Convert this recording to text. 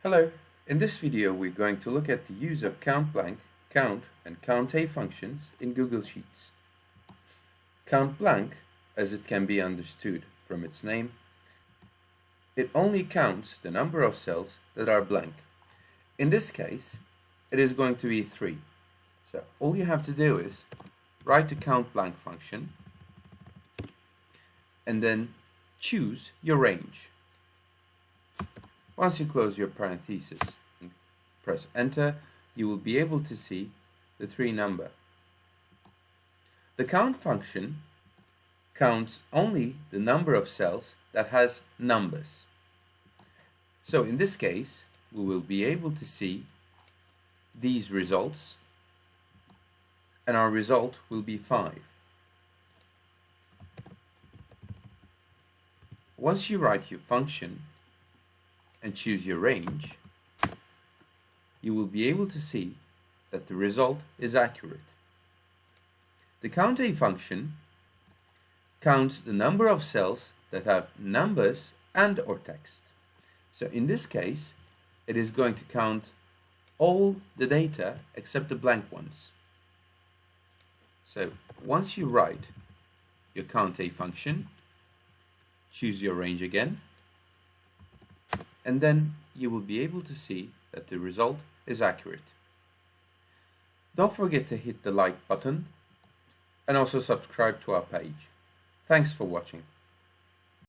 Hello, in this video we're going to look at the use of COUNTBLANK, COUNT and COUNTA functions in Google Sheets. COUNTBLANK, as it can be understood from its name, it only counts the number of cells that are blank. In this case, it is going to be 3. So all you have to do is write the COUNTBLANK function and then choose your range. Once you close your parentheses and press enter, you will be able to see the 3 number. The count function counts only the number of cells that has numbers. So in this case, we will be able to see these results, and our result will be 5. Once you write your function and choose your range, you will be able to see that the result is accurate. The Counta function counts the number of cells that have numbers and or text. So in this case, it is going to count all the data except the blank ones. So once you write your Counta function, choose your range again, and then you will be able to see that the result is accurate. Don't forget to hit the like button and also subscribe to our page. Thanks for watching.